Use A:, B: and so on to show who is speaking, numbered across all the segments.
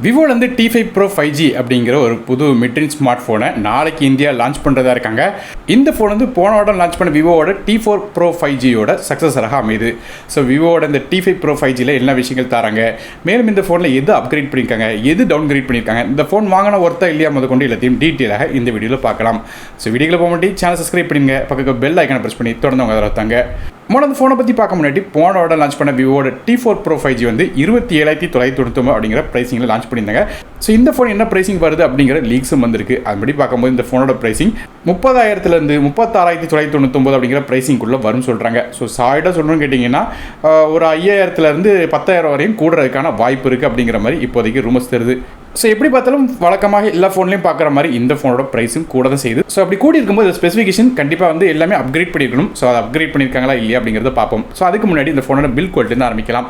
A: Vivo T5 Pro 5G அப்படிங்கிற ஒரு புது மிட்ரேஞ்ச் ஸ்மார்ட் ஃபோனை நாளைக்கு இந்தியா லான்ச் பண்ணுறதா இருக்காங்க. இந்த ஃபோன் வந்து போன வாரம் லான்ச் பண்ண விவோட T4 Pro 5Gயோட சக்ஸஸராக அமையுது. ஸோ விவோட இந்த T5 Pro 5Gயில் என்ன விஷயங்கள் தராங்க, மேலும் இந்த ஃபோனில் எது அப்கிரேட் பண்ணியிருக்காங்க, எது டவுன்கிரேட் பண்ணியிருக்காங்க, இந்த ஃபோன் வாங்கின ஒருத்தா இல்லையா கொண்டு எல்லாத்தையும் டீட்டெயிலாக இந்த வீடியோவில் பார்க்கலாம். ஸோ வீடியோவில் போக மாட்டி சேனல் சப்ஸ்கிரைப் பண்ணுங்க, பக்கத்தில் பெல் ஐக்கனை ப்ரெஸ் பண்ணி தொடர்ந்து அவங்க தராங்க. அந்த ஃபோனை பற்றி பார்க்க முன்னாடி போன வாரம் லான்ச் பண்ண விவோட T4 Pro 5G வந்து 27,999 அப்படிங்கிற ப்ரைஸிங்கில் லான்ச் பண்ணியிருந்தாங்க. ஸோ இந்த ஃபோன் என்ன ப்ரைஸிங் வருது அப்படிங்கிற லீக்ஸும் வந்திருக்கு. அதுபடி பார்க்கும்போது இந்த ஃபோனோட ப்ரைஸிங் 30,000 36,999 அப்படிங்கிற ப்ரைஸிங்குள்ளே வரும்னு சொல்கிறாங்க. ஸோ சாய்டாக சொல்லணும்னு கேட்டிங்கன்னா ஒரு 5,000 10,000 வரையும் கூடுறதுக்கான வாய்ப்பு இருக்குது அப்படிங்கிற மாதிரி இப்போதைக்கு ரூமர்ஸ் தருது. ஸோ எப்படி பார்த்தாலும் வழக்கமாக எல்லா ஃபோன்லையும் பார்க்குற மாதிரி இந்த ஃபோனோட ப்ரைஸும் கூட தான் செய்யுது. ஸோ அப்படி கூடி இருக்கும்போது ஸ்பெசிஃபிகேஷன் கண்டிப்பாக வந்து எல்லாமே அப்கிரேட் பண்ணியிருக்கணும். ஸோ அதை அப்கிரேட் பண்ணியிருக்காங்களா இல்லையா அப்படிங்கிறத பார்ப்போம். ஸோ அதுக்கு முன்னாடி இந்த ஃபோனோட பில் குவாலிட்டின்னு ஆரம்பிக்கலாம்.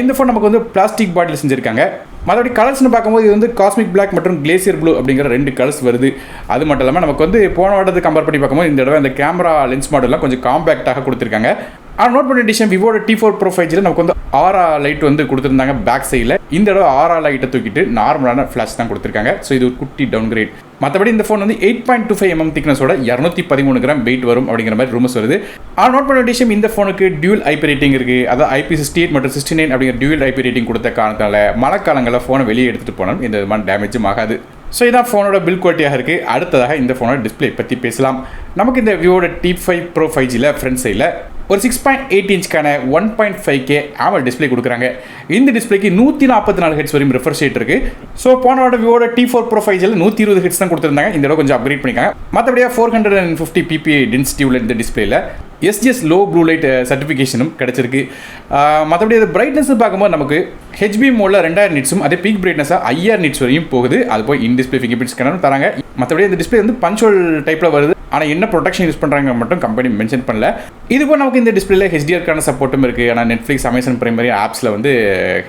A: இந்த ஃபோன் நமக்கு வந்து பிளாஸ்டிக் பாட்டில் செஞ்சுருக்காங்க. மற்றபடி கலர்ஸ்னு பார்க்கும்போது இது வந்து காஸ்மிக் பிளாக் மற்றும் கிளேசியர் ப்ளூ அப்படிங்கிற 2 கலர்ஸ் வருது. அது மட்டும் இல்லாமல் நமக்கு வந்து போன வாரத்தை கம்பேர் பண்ணி பார்க்கும்போது இந்த தடவை அந்த கேமரா லென்ஸ் மாடல்லாம் கொஞ்சம் காம்பேக்டாக கொடுத்துருக்காங்க. ஆனால் நோட் பண்ண டிஷன் விவோட T4 Pro 5Gயில் நமக்கு வந்து ஆரா லைட் வந்து கொடுத்துருந்தாங்க பேக் சைடில். இந்த தடவை ஆரா லைட்டை தூக்கிட்டு நார்மலான ஃப்ளாஷ் தான் கொடுத்துருக்காங்க. ஸோ இது ஒரு குட்டி டவுன்கிரேட். மற்றபடி இந்த ஃபோன் வந்து 8.25 mm திக்னஸோட 213 கிராம் வெயிட் வரும் அப்படிங்கிற மாதிரி ரூமர்ஸ் வருது. ஆனால் நோட் பண்ண டிஷன் இந்த ஃபோனுக்கு டியூல் ஐபி ரேட்டிங் இருக்குது. அதாவது IP68 மற்றும் 69 அப்படிங்கிற டியூல் ஐபி ரேட்டிங் கொடுத்த காரணத்தால் மழை காலங்களில் ஃபோனை வெளியே எடுத்துகிட்டு போனாலும் எந்த விதமான டேமேஜும் ஆகாது. ஸோ இதான் ஃபோனோட பில் குவாலிட்டியாக இருக்குது. அடுத்ததாக இந்த ஃபோனோட டிஸ்பிளே பற்றி பேசலாம். நமக்கு இந்த விவோட T5 Pro 5Gயில் ஃப்ரண்ட் சைடில் ஒரு 6.8 இன்ச்க்கான 1.5K AMOLED டிஸ்பிளே கொடுக்குறாங்க. இந்த டிஸ்பிளேக்கு 144 ஹெட்ஸ் வரையும் ரெஃப்ரெஷ் ரேட் இருக்குது. ஸோ போனோட விவோட T4 Pro 5Gயில் 120 ஹெட்ஸ் தான் கொடுத்துருந்தாங்க. இந்த தடவை கொஞ்சம் அப்கிரேட் பண்ணிக்காங்க. மற்றபடியாக 450 PPI டென்சிட்டி உள்ள இந்த டிஸ்பிளேல SGS லோ ப்ளூ லைட் சர்டிஃபிகேஷனும் கிடச்சிருக்கு. மற்றபடி அது பிரைட்னஸ் பார்க்கும்போது நமக்கு HB மோடில் 2000 நிட்ஸும் அதே பீக் பிரைட்னஸாக 5000 நிட்ஸ் வரையும் போகுது. அது போய் இன் டிஸ்பிளே ஃபிங்கர் பிரிண்ட் ஸ்கேனரும் தராங்க. மற்றபடி இந்த டிஸ்பிளே வந்து பஞ்சுவல் டைப்பில் வருது. ஆனால் என்ன ப்ரொடெக்ஷன் யூஸ் பண்ணுறாங்க மட்டும் கம்பெனி மென்ஷன் பண்ணல. இதுபோல் நமக்கு இந்த டிஸ்பிளேல HDR-க்கான சப்போர்ட்டும் இருக்குது. ஆனால் Netflix, Amazon பிரைமரி ஆப்ஸில் வந்து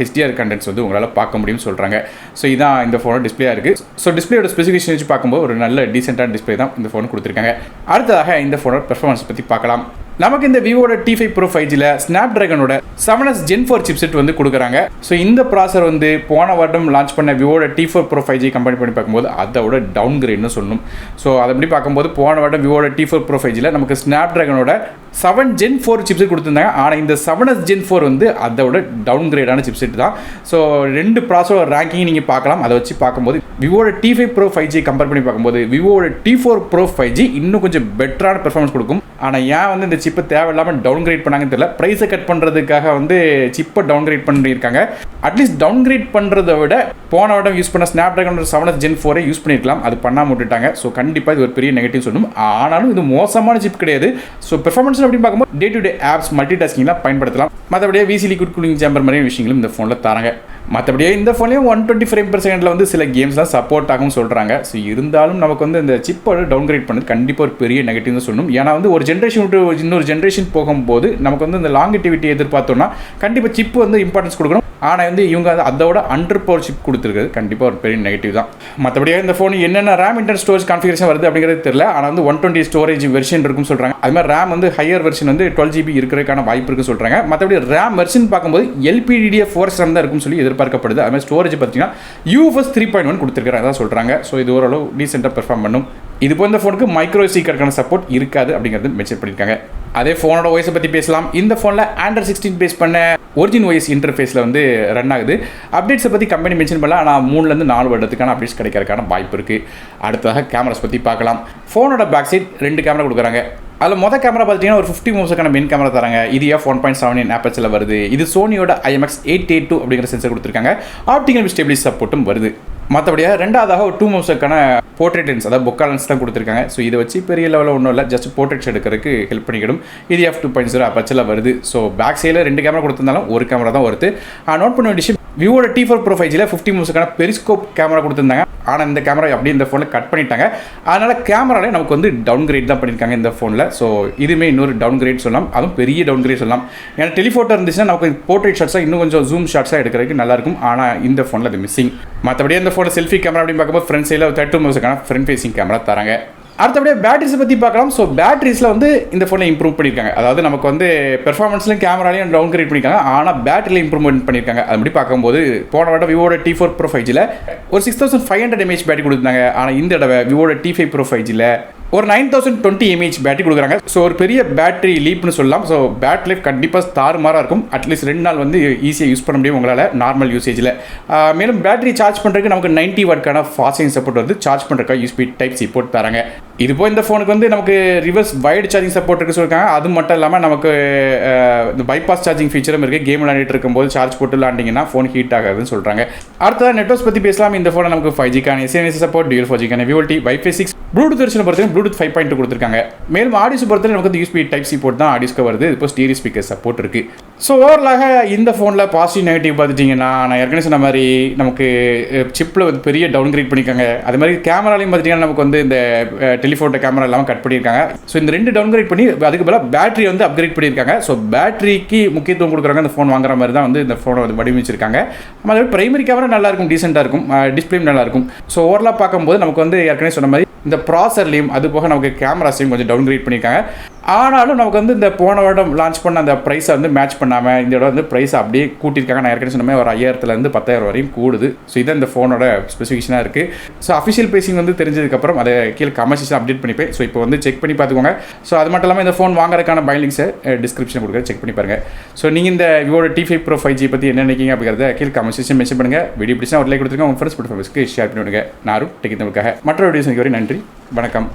A: HDR கண்டென்ட்ஸ் வந்து உங்களால் பார்க்க முடியும்னு சொல்கிறாங்க. ஸோ இதான் இந்த ஃபோனோட டிஸ்பிளேயாக இருக்குது. ஸோ டிஸ்பிளேயோட ஸ்பெசிஃபிகேஷன் வச்சு பார்க்கும்போது ஒரு நல்ல டீசென்டான டிஸ்பிளே தான் இந்த ஃபோன் கொடுத்துருக்காங்க. அடுத்ததாக இந்த ஃபோனோட பெர்ஃபார்மன்ஸ் பற்றி பார்க்கலாம். நமக்கு இந்த விவோட T5 Pro 5Gயில் Snapdragonோட 7S Gen 4 chipset வந்து கொடுக்குறாங்க. ஸோ இந்த ப்ராசர் வந்து போன வருடம் லான்ச் பண்ண விவோட T4 Pro 5G கம்பேர் பண்ணி பார்க்கும்போது அதோட டவுன் கிரேட்னு சொல்லணும். ஸோ அதை எப்படி பார்க்கும்போது போன வருடம் விவோட T4 Pro 5Gயில் நமக்கு Snapdragonோட 7 Gen 4 சிப்செட் கொடுத்துருந்தாங்க. ஆனால் இந்த 7S Gen 4 வந்து அதோட டவுன் கிரேடான சிப்செட் தான். ஸோ 2 ப்ராசரோட ரேங்கிங் நீங்கள் பார்க்கலாம். அதை வச்சு பார்க்கும்போது விவோட T5 Pro 5G கம்பேர் பண்ணி பார்க்கும்போது விவோட T4 Pro 5G இன்னும் கொஞ்சம் பெட்டரான பெர்ஃபார்மன்ஸ் கொடுக்கும். ஆனால் ஏன் வந்து இந்த சிப்பை தேவையில்லாமல் டவுன் கிரேட் பண்ணாங்கன்னு தெரியல. ப்ரைஸை கட் பண்ணுறதுக்காக வந்து சிப்பை டவுன் கிரேட் பண்ணியிருக்காங்க. அட்லீஸ்ட் டவுன் கிரேட் பண்ணுறதை விட போன வருடம் யூஸ் பண்ண Snapdragon 7S Gen 4 யூஸ் பண்ணியிருக்கலாம். அது பண்ணாமல் விட்டுட்டாங்க. ஸோ கண்டிப்பாக இது ஒரு பெரிய நெகட்டிவ் சொல்லணும். ஆனாலும் இது மோசமான சிப் கிடையாது. ஸோ பெர்ஃபார்மன்ஸ் அப்படின்னு பார்க்கும்போது day to day apps multi டாஸ்கிங்லாம் பயன்படுத்தலாம். மற்றபடியே VC லிக்விட் கூலிங் சேம்பர் மாதிரி விஷயங்களும் இந்த ஃபோனில் தராங்க. மற்றபடியே இந்த ஃபோன்லேயும் 120 frames/s வந்து சில கேம்ஸ்லாம் சப்போர்ட் ஆகும் சொல்கிறாங்க. ஸோ இருந்தாலும் நமக்கு வந்து இந்த சிப்போட டவுன் கிரேட் பண்ணது கண்டிப்பாக ஒரு பெரிய நெகட்டிவ் தான் சொல்லணும். ஏன்னா வந்து ஒரு ஜென்ரேஷன் விட்டு இன்னொரு ஜென்ரேஷன் போகும்போது நமக்கு வந்து இந்த லாங்கிட்டிவிட்டி எதிர்பார்த்தோம்னா கண்டிப்பாக சிப்பு வந்து இம்பார்ட்டன்ஸ் கொடுக்கணும். ஆனால் வந்து இவங்க அதோட அண்டர் பவர் சிப் கொடுத்துருக்குது கண்டிப்பாக ஒரு பெரிய நெகட்டிவ் தான். மற்றபடியே இந்த ஃபோன் என்னென்ன ரேம் இன்டர்னல் ஸ்டோரேஜ் கான்ஃபிகரேஷன் வருது அப்படிங்கிறது தெரியல. ஆனால் வந்து 120 ஸ்டோரேஜ் வெர்ஷன் இருக்குன்னு சொல்கிறாங்க. அது மாதிரி ரேம் வந்து ஹையர் வெர்ஷன் வந்து 12 GB இருக்கிறதுக்கான வாய்ப்பு இருக்குன்னு சொல்கிறாங்க. மற்றபடி ரேம் வெர்ஷன் பார்க்கும்போது LPDDR4 RAM தான் இருக்குன்னு சொல்லி எதிர்பார்க்கப்படுது. அது மாதிரி ஸ்டோரேஜ் பார்த்தீங்கன்னா UFS 3.1 கொடுத்துருக்காங்க அதான் சொல்கிறாங்க. ஸோ இது ஓரளவு டீசெண்டாக பெர்ஃபார்ம் பண்ணும். இது போல் இந்த ஃபோனுக்கு மைக்ரோ SD கார்டுக்கான சப்போர்ட் இருக்காது அப்படிங்கிறது மென்ஷன் பண்ணியிருக்காங்க. அதே ஃபோனோட OS பற்றி பேசலாம். இந்த ஃபோனில் Android 16 பேஸ் பண்ண ஒரிஜின் OS இன்டர்ஃபேஸில் வந்து ரன் ஆகுது. அப்டேட்ஸை பற்றி கம்பெனி மென்ஷன் பண்ணல. ஆனால் 3-4 வருடத்துக்கான அப்டேட்ஸ் கிடைக்கிறதுக்கான வாய்ப்பு இருக்குது. அடுத்ததாக கேமராஸ் பற்றி பார்க்கலாம். ஃபோனோட பேக் சைட் 2 கேமரா கொடுக்குறாங்க. அதில் மொதல் கேமரா பார்த்தீங்கன்னா ஒரு 50 MEPS மெயின் கேமரா தராங்க. இது f1.79 ஆப்பர்ச்சரில் வருது. இது சோனியோட IMX882 அப்படிங்கிற சென்சர் கொடுத்துருக்காங்க. ஆப்டிகல் ஸ்டெபிலிட்டி சப்போர்ட்டும் வருது. மற்றபடியாக ரெண்டாவதாக ஒரு 2 MEPS போர்ட்ரேட் லென்ஸ் அதாவது பொக்கா லென்ஸ் தான் கொடுத்துருக்காங்க. ஸோ இதை வச்சு பெரிய லெவலில் ஒன்றும் இல்லை, ஜஸ்ட் போர்ட்ரேட்ஸ் எடுக்கிறதுக்கு ஹெல்ப் பண்ணிக்கிடும். இது f2.0 அப்பர்ச்சரில் வருது. ஸோ பேக் சைடில் 2 கேமரா கொடுத்துருந்தாலும் ஒரு கேமரா தான் வருது. நோட் பண்ண வேண்டிய விஷயம் விவோட T4 Pro 5Gயில் 50 MEPS periscope camera கொடுத்துருந்தாங்க. ஆனால் இந்த கேமரா அப்படியே இந்த ஃபோனில் கட் பண்ணிட்டாங்க. அதனால் கேமராலே நமக்கு வந்து டவுன் கிரேட் தான் பண்ணியிருக்காங்க இந்த ஃபோனில். ஸோ இதுவுமே இன்னொரு டவுன் கிரேட் சொல்லலாம். அதுவும் பெரிய டவுன் கிரேட் சொல்லலாம். ஏன்னா டெலிஃபோட்டோ இருந்துச்சுன்னா நமக்கு போர்ட்ரேட் ஷாட்ஸாக இன்னும் கொஞ்சம் ஜூம் ஷாட்ஸாக எடுக்கிறதுக்கு நல்லாயிருக்கும். ஆனால் இந்த ஃபோனில் அது மிஸ்ஸிங். மற்றபடி இந்த ஃபோனில் செல்ஃபி கேமரா அப்படின்னு பார்க்கும்போது ஃப்ரண்ட் சைடில் 32 MEPS ஃப்ரண்ட் ஃபேசிங் கேமரா தராங்க. அடுத்தபடியாக பேட்டரிஸை பற்றி பார்க்கலாம். ஸோ பேட்டரிஸில் வந்து இந்த ஃபோனில் இம்ப்ரூவ் பண்ணியிருக்காங்க. அதாவது நமக்கு வந்து பெர்ஃபார்மன்ஸ்லையும் கேமராலையும் டவுன் கிரேட் பண்ணியிருக்காங்க. ஆனால் பேட்டரியில் இம்ப்ரூவ்மெண்ட் பண்ணியிருக்காங்க. அப்படி பார்க்கும்போது போன வாரம் விவோட T4 Pro 5Gல ஒரு 6500 mAh பேட்டரி கொடுத்தாங்க. ஆனால் இந்த தடவை விவோட T5 Pro 5Gல ஒரு 9020 mAh பேட்டரி கொடுக்குறாங்க. ஸோ ஒரு பெரிய பேட்டரி லீப்னு சொல்லலாம். ஸோ பேட்டரி லைஃப் கண்டிப்பாக தாறுமாறாக இருக்கும். அட்லீஸ்ட் 2 நாள் வந்து ஈஸியாக யூஸ் பண்ண முடியும் உங்களால் நார்மல் யூசேஜில். மேலும் பேட்டரி சார்ஜ் பண்ணுறதுக்கு நமக்கு 90 வாட்க்கான ஃபாஸ்ட் சார்ஜிங் சப்போர்ட் வந்து சார்ஜ் பண்ணுறதுக்காக யூஸ்பி டைப் சி போட்டு தராங்க. இது போய் இந்த ஃபோனுக்கு வந்து நமக்கு ரிவர்ஸ் வைடு சார்ஜிங் சப்போர்ட் இருக்கு சொல்லியிருக்காங்க. அது மட்டும் இல்லாமல் நமக்கு இந்த பைபாஸ் சார்ஜிங் ஃபீச்சரும் இருக்குது. கேம் விளையாடிட்டு இருக்கும்போது சார்ஜ் போட்டு விளாண்டிங்கன்னா ஃபோன் ஹீட் ஆகாதுன்னு சொல்கிறாங்க. அடுத்ததாக நெட்வொர்க்ஸ் பற்றி பேசலாம். இந்த ஃபோனை நமக்கு 5Gக்கான SMS சப்போர்ட், டியூல் 4Gக்கான Vivo T Wi-Fi 6 ப்ளூடூத் வெர்ஷனை பொறுத்தவரை ப்ளூடூத் 5.2 கொடுத்துருக்காங்க. மேலும் ஆடியோ பொறுத்தவரை நமக்கு வந்து யூஸ்பி டைப் சி போர்ட் தான் ஆடியோஸ்க்கு வருது. இப்போ ஸ்டீரியோ ஸ்பீக்கர் சப்போர்ட் இருக்குது. ஸோ ஓவரலாக இந்த ஃபோனில் பாசிட்டிவ் நெகட்டிவ் பார்த்துட்டிங்கன்னா, நான் ஏற்கனவே சொன்ன மாதிரி நமக்கு சிப்பில் வந்து பெரிய டவுன் கிரேட் பண்ணியிருக்காங்க. அது மாதிரி கேமராலையும் பார்த்திங்கன்னா நமக்கு வந்து இந்த டெலிஃபோட்டோ கேமரா எல்லாம் கட் பண்ணியிருக்காங்க. ஸோ இந்த 2 டவுன் கிரேட் பண்ணி அதுக்கு பதிலாக பேட்டரி வந்து அப்கிரேட் பண்ணியிருக்காங்க. ஸோ பேட்டரிக்கு முக்கியத்துவம் கொடுக்குறாங்க. இந்த ஃபோன் வாங்குற மாதிரி தான் வந்து இந்த ஃபோனை வந்து வடிவமைச்சிருக்காங்க. அதோட பிரைமரி கேமரா நல்லாயிருக்கும், டீசெண்டாக இருக்கும், டிஸ்பிளேயும் நல்லாயிருக்கும். ஸோ ஓவரலாக பார்க்கும்போது நமக்கு வந்து ஏற்கனவே சொன்ன மாதிரி இந்த ப்ராசர்லையும் அது போக நமக்கு கேமராஸையும் கொஞ்சம் டவுன் கிரேட் பண்ணியிருக்காங்க. ஆனாலும் நமக்கு வந்து இந்த போன வருடம் லான்ச் பண்ண அந்த ப்ரைஸை வந்து மேட்ச் பண்ணாமல் இந்த இடம் வந்து ப்ரைஸை அப்படியே கூட்டியிருக்காங்க. நான் ஏற்கனவே சொன்ன மாதிரி ஒரு 5000 10,000 வரையும் கூடுது. ஸோ இதான் இந்த ஃபோனோட ஸ்பெசிஃபிகேஷனாக இருக்குது. ஸோ அஃபிஷியல் பேசிங் வந்து தெரிஞ்சதுக்கப்புறம் அதை கீழே கமெண்ட்ஸ் அப்டேட் பண்ணிப்பேன். ஸோ இப்போ வந்து செக் பண்ணி பார்த்துக்கோங்க. ஸோ அது மட்டும் இல்லாமல் இந்த ஃபோன் வாங்குறதுக்கான பை லிங்க்ஸை டிஸ்கிரிப்ஷன் கொடுக்குற செக் பண்ணி பாருங்கள். ஸோ நீங்கள் இந்த விவோட T5 Pro 5G பற்றி என்ன நினைக்கிங்க அப்படிங்கிறத கீழே கமெண்ட்ஸ் மென்ஷன் பண்ணுங்கள். வீடியோ பிடிச்சா ஒரு லைக் கொடுத்துருங்க. உங்கள் ஃப்ரெண்ட்ஸ் ஷேர் பண்ணி விடுங்க. நானும் டெக்கினதுக்காக மற்ற வீடியோஸ் வரை நன்றி, வணக்கம்.